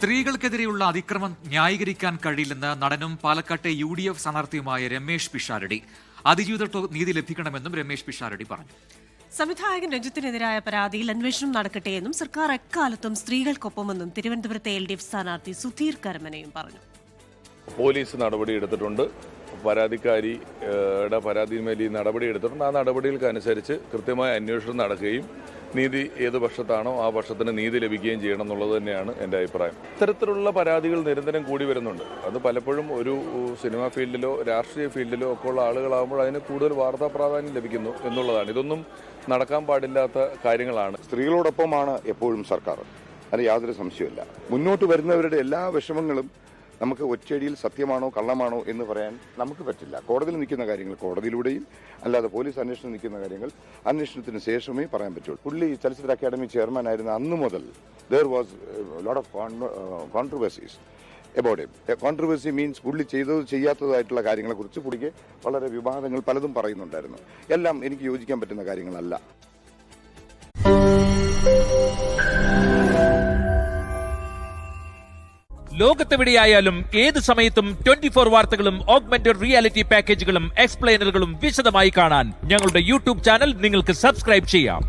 സ്ത്രീകൾക്കെതിരെയുള്ള അതിക്രമം ന്യായീകരിക്കാൻ കഴിയില്ലെന്ന് നടനും പാലക്കാട്ടെ UDF സ്ഥാനാർത്ഥിയുമായ രമേശ് പിഷാരടി. അതിജീവിതർക്ക് നീതി ലഭിക്കണമെന്നും രമേശ് പിഷാരടി പറഞ്ഞു. സംവിധായകൻ രഞ്ജിത്തിനെതിരായ പരാതിയിൽ അന്വേഷണം നടക്കട്ടെയെന്നും സർക്കാർ എക്കാലത്തും സ്ത്രീകൾക്കൊപ്പമെന്നും തിരുവനന്തപുരത്തെ LDF സ്ഥാനാർത്ഥി സുധീർ കരമനയും പറഞ്ഞു. പോലീസ് നടപടിയെടുത്തിട്ടുണ്ട്. പരാതിക്കാരിയുടെ പരാതിയിന്മേൽ ഈ നടപടിയെടുത്തിട്ടുണ്ട്. ആ നടപടികൾക്കനുസരിച്ച് കൃത്യമായ അന്വേഷണം നടക്കുകയും നീതി ഏത് പക്ഷത്താണോ ആ പക്ഷത്തിന് നീതി ലഭിക്കുകയും ചെയ്യണം എന്നുള്ളത് തന്നെയാണ് എൻ്റെ അഭിപ്രായം. ഇത്തരത്തിലുള്ള പരാതികൾ നിരന്തരം കൂടി വരുന്നുണ്ട്. അത് പലപ്പോഴും ഒരു സിനിമാ ഫീൽഡിലോ രാഷ്ട്രീയ ഫീൽഡിലോ ഒക്കെ ഉള്ള ആളുകളാകുമ്പോൾ അതിന് കൂടുതൽ വാർത്താ പ്രാധാന്യം ലഭിക്കുന്നു എന്നുള്ളതാണ്. ഇതൊന്നും നടക്കാൻ പാടില്ലാത്ത കാര്യങ്ങളാണ്. സ്ത്രീകളോടൊപ്പമാണ് എപ്പോഴും സർക്കാർ, അതിന് യാതൊരു സംശയമില്ല. മുന്നോട്ട് വരുന്നവരുടെ എല്ലാ വിഷമങ്ങളും നമുക്ക് ഒറ്റയടിയിൽ സത്യമാണോ കള്ളമാണോ എന്ന് പറയാൻ നമുക്ക് പറ്റില്ല. കോടതിയിൽ നിൽക്കുന്ന കാര്യങ്ങൾ കോടതിയിലൂടെയും അല്ലാതെ പോലീസ് അന്വേഷണം നിൽക്കുന്ന കാര്യങ്ങൾ അന്വേഷണത്തിന് ശേഷമേ പറയാൻ പറ്റുള്ളൂ. പുള്ളി ചലച്ചിത്ര അക്കാദമി ചെയർമാൻ ആയിരുന്ന അന്ന് മുതൽ there was lot of controversies about him. Controversy means പുള്ളി ചെയ്തത് ചെയ്യാത്തതായിട്ടുള്ള കാര്യങ്ങളെക്കുറിച്ച് പുള്ളിക്ക് വളരെ വിവാദങ്ങൾ പലതും പറയുന്നുണ്ടായിരുന്നു. എല്ലാം എനിക്ക് യോജിക്കാൻ പറ്റുന്ന കാര്യങ്ങളല്ല. ലോകത്തെവിടെയായാലും ഏത് സമയത്തും 24 വാർത്തകളും ഓഗ്മെന്റഡ് റിയാലിറ്റി പാക്കേജുകളും എക്സ്പ്ലെയിനറുകളും വിശദമായി കാണാൻ ഞങ്ങളുടെ YouTube ചാനൽ നിങ്ങൾക്ക് സബ്സ്ക്രൈബ് ചെയ്യാം.